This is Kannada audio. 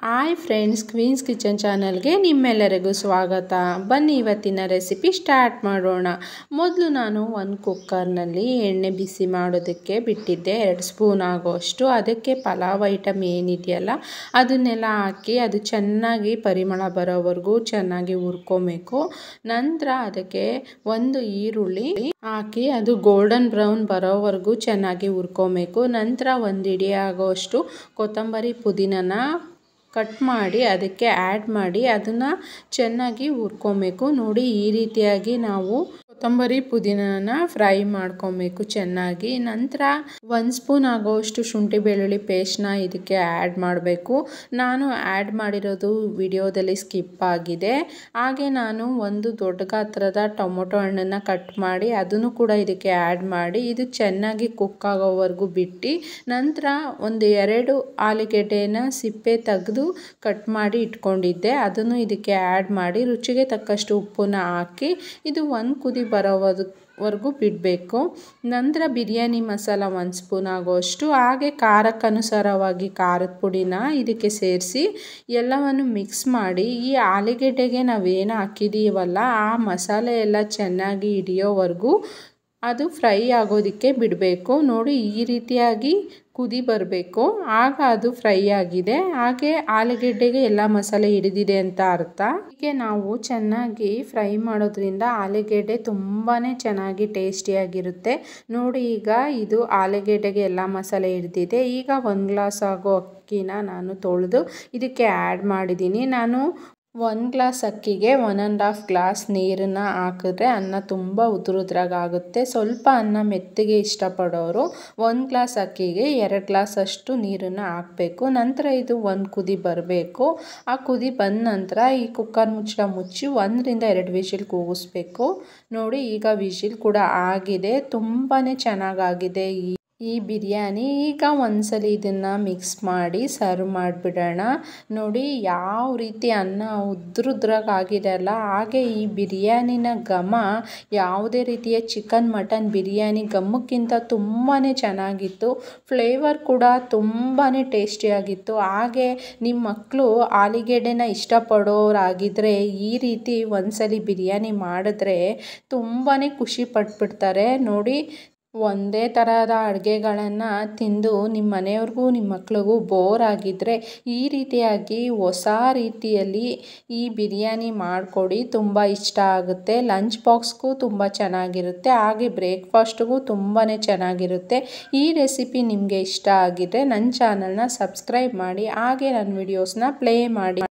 ಹಾಯ್ ಫ್ರೆಂಡ್ಸ್, ಕ್ವೀನ್ಸ್ ಕಿಚನ್ ಚಾನಲ್ಗೆ ನಿಮ್ಮೆಲ್ಲರಿಗೂ ಸ್ವಾಗತ. ಬನ್ನಿ ಇವತ್ತಿನ ರೆಸಿಪಿ ಸ್ಟಾರ್ಟ್ ಮಾಡೋಣ. ಮೊದಲು ನಾನು ಒಂದು ಕುಕ್ಕರ್ನಲ್ಲಿ ಎಣ್ಣೆ ಬಿಸಿ ಮಾಡೋದಕ್ಕೆ ಬಿಟ್ಟಿದ್ದೆ, 2 ಸ್ಪೂನ್ ಆಗೋಷ್ಟು. ಅದಕ್ಕೆ ಪಲಾವ್ ಐಟಮ್ ಏನಿದೆಯಲ್ಲ ಅದನ್ನೆಲ್ಲ ಹಾಕಿ ಅದು ಚೆನ್ನಾಗಿ ಪರಿಮಳ ಬರೋವರೆಗೂ ಚೆನ್ನಾಗಿ ಹುರ್ಕೊಬೇಕು. ನಂತರ ಅದಕ್ಕೆ ಒಂದು ಈರುಳ್ಳಿ ಹಾಕಿ ಅದು ಗೋಲ್ಡನ್ ಬ್ರೌನ್ ಬರೋವರೆಗೂ ಚೆನ್ನಾಗಿ ಹುರ್ಕೊಬೇಕು. ನಂತರ ಒಂದು ಹಿಡಿ ಆಗೋಷ್ಟು ಕೊತ್ತಂಬರಿ ಪುದೀನನ ಕಟ್ ಮಾಡಿ ಅದಕ್ಕೆ ಆ್ಯಡ್ ಮಾಡಿ ಅದನ್ನು ಚೆನ್ನಾಗಿ ಹುರ್ಕೊಬೇಕು. ನೋಡಿ, ಈ ರೀತಿಯಾಗಿ ನಾವು ಕೊತ್ತಂಬರಿ ಪುದೀನನ ಫ್ರೈ ಮಾಡ್ಕೊಬೇಕು ಚೆನ್ನಾಗಿ. ನಂತರ 1 ಸ್ಪೂನ್ ಆಗೋಷ್ಟು ಶುಂಠಿ ಬೆಳ್ಳುಳ್ಳಿ ಪೇಸ್ಟ್ನ ಇದಕ್ಕೆ ಆ್ಯಡ್ ಮಾಡಬೇಕು. ನಾನು ಆ್ಯಡ್ ಮಾಡಿರೋದು ವಿಡಿಯೋದಲ್ಲಿ ಸ್ಕಿಪ್ ಆಗಿದೆ. ಹಾಗೆ ನಾನು ಒಂದು ದೊಡ್ಡ ಗಾತ್ರದ ಟೊಮೊಟೊ ಹಣ್ಣನ್ನು ಕಟ್ ಮಾಡಿ ಅದನ್ನು ಕೂಡ ಇದಕ್ಕೆ ಆ್ಯಡ್ ಮಾಡಿ ಇದು ಚೆನ್ನಾಗಿ ಕುಕ್ ಆಗೋವರೆಗೂ ಬಿಟ್ಟು, ನಂತರ ಒಂದು 2 ಆಲೂಗೆಡ್ಡೆನ ಸಿಪ್ಪೆ ತೆಗೆದು ಕಟ್ ಮಾಡಿ ಇಟ್ಕೊಂಡಿದ್ದೆ, ಅದನ್ನು ಇದಕ್ಕೆ ಆ್ಯಡ್ ಮಾಡಿ ರುಚಿಗೆ ತಕ್ಕಷ್ಟು ಉಪ್ಪನ್ನ ಹಾಕಿ ಇದು ಒಂದು ಕುದಿ ಬರೋವರೆಗೂ ಬಿಡಬೇಕು. ನಂತರ ಬಿರಿಯಾನಿ ಮಸಾಲ 1 ಸ್ಪೂನ್ ಆಗೋಷ್ಟು, ಹಾಗೆ ಖಾರಕ್ಕನುಸಾರವಾಗಿ ಖಾರದ ಪುಡಿನ ಇದಕ್ಕೆ ಸೇರಿಸಿ ಎಲ್ಲವನ್ನು ಮಿಕ್ಸ್ ಮಾಡಿ ಈ ಆಲೂಗೆಡ್ಡೆಗೆ ನಾವೇನು ಹಾಕಿದ್ದೀವಲ್ಲ ಆ ಮಸಾಲೆ ಎಲ್ಲ ಚೆನ್ನಾಗಿ ಹಿಡಿಯೋವರೆಗೂ ಅದು ಫ್ರೈ ಆಗೋದಕ್ಕೆ ಬಿಡಬೇಕು. ನೋಡಿ, ಈ ರೀತಿಯಾಗಿ ಕುದಿ ಬರಬೇಕು, ಆಗ ಅದು ಫ್ರೈ ಆಗಿದೆ. ಹಾಗೆ ಆಲೂಗೆಡ್ಡೆಗೆ ಎಲ್ಲ ಮಸಾಲೆ ಹಿಡಿದಿದೆ ಅಂತ ಅರ್ಥ. ಹೀಗೆ ನಾವು ಚೆನ್ನಾಗಿ ಫ್ರೈ ಮಾಡೋದ್ರಿಂದ ಆಲೂಗೆಡ್ಡೆ ತುಂಬಾ ಚೆನ್ನಾಗಿ ಟೇಸ್ಟಿಯಾಗಿರುತ್ತೆ. ನೋಡಿ, ಈಗ ಇದು ಆಲೂಗೆಡ್ಡೆಗೆ ಎಲ್ಲ ಮಸಾಲೆ ಹಿಡಿದಿದೆ. ಈಗ 1 ಗ್ಲಾಸ್ ಆಗೋ ಅಕ್ಕಿನ ನಾನು ತೊಳೆದು ಇದಕ್ಕೆ ಆ್ಯಡ್ ಮಾಡಿದ್ದೀನಿ. ನಾನು 1 ಗ್ಲಾಸ್ ಅಕ್ಕಿಗೆ 1.5 ಗ್ಲಾಸ್ ನೀರನ್ನು ಹಾಕಿದ್ರೆ ಅನ್ನ ತುಂಬ ಉದುರುದ್ರಾಗುತ್ತೆ. ಸ್ವಲ್ಪ ಅನ್ನ ಮೆತ್ತಗೆ ಇಷ್ಟಪಡೋರು 1 ಗ್ಲಾಸ್ ಅಕ್ಕಿಗೆ 2 ಗ್ಲಾಸ್ ಅಷ್ಟು ನೀರನ್ನು ಹಾಕಬೇಕು. ನಂತರ ಇದು 1 ಕುದಿ ಬರಬೇಕು. ಆ ಕುದಿ ಬಂದ ನಂತರ ಈ ಕುಕ್ಕರ್ ಮುಚ್ಚಿ 1 ರಿಂದ 2 ವಿಷಿಲ್ ಕೂಗಿಸ್ಬೇಕು. ನೋಡಿ, ಈಗ ವಿಷಿಲ್ ಕೂಡ ಆಗಿದೆ, ತುಂಬಾ ಚೆನ್ನಾಗಾಗಿದೆ ಈ ಬಿರಿಯಾನಿ. ಈಗ ಒಂದ್ಸಲಿ ಇದನ್ನು ಮಿಕ್ಸ್ ಮಾಡಿ ಸರ್ವ್ ಮಾಡಿಬಿಡೋಣ. ನೋಡಿ, ಯಾವ ರೀತಿ ಅನ್ನ ಉದ್ರುದ್ರಾಗಿದೆ ಅಲ್ಲ, ಹಾಗೆ ಈ ಬಿರಿಯಾನಿನ ಘಮ ಯಾವುದೇ ರೀತಿಯ ಚಿಕನ್ ಮಟನ್ ಬಿರಿಯಾನಿ ಘಮಕ್ಕಿಂತ ತುಂಬಾ ಚೆನ್ನಾಗಿತ್ತು. ಫ್ಲೇವರ್ ಕೂಡ ತುಂಬಾ ಟೇಸ್ಟಿಯಾಗಿತ್ತು. ಹಾಗೆ ನಿಮ್ಮ ಮಕ್ಕಳು ಆಲೂಗೆಡ್ಡೆನ ಇಷ್ಟಪಡೋರಾಗಿದ್ದರೆ ಈ ರೀತಿ ಒಂದ್ಸಲಿ ಬಿರಿಯಾನಿ ಮಾಡಿದ್ರೆ ತುಂಬಾ ಖುಷಿ ಪಟ್ಬಿಡ್ತಾರೆ. ನೋಡಿ, ಒಂದೇ ಥರದ ಅಡುಗೆಗಳನ್ನು ತಿಂದು ನಿಮ್ಮ ಮನೆಯವ್ರಿಗೂ ನಿಮ್ಮ ಮಕ್ಳಿಗೂ ಬೋರ್ ಆಗಿದ್ದರೆ ಈ ರೀತಿಯಾಗಿ ಹೊಸ ರೀತಿಯಲ್ಲಿ ಈ ಬಿರಿಯಾನಿ ಮಾಡಿಕೊಡಿ, ತುಂಬ ಇಷ್ಟ ಆಗುತ್ತೆ. ಲಂಚ್ ಬಾಕ್ಸ್ಗೂ ತುಂಬ ಚೆನ್ನಾಗಿರುತ್ತೆ, ಹಾಗೆ ಬ್ರೇಕ್ಫಾಸ್ಟ್ಗೂ ತುಂಬಾ ಚೆನ್ನಾಗಿರುತ್ತೆ. ಈ ರೆಸಿಪಿ ನಿಮಗೆ ಇಷ್ಟ ಆಗಿದ್ದರೆ ನನ್ನ ಚಾನಲ್ನ ಸಬ್ಸ್ಕ್ರೈಬ್ ಮಾಡಿ, ಹಾಗೆ ನನ್ನ ವಿಡಿಯೋಸ್ನ ಪ್ಲೇ ಮಾಡಿ.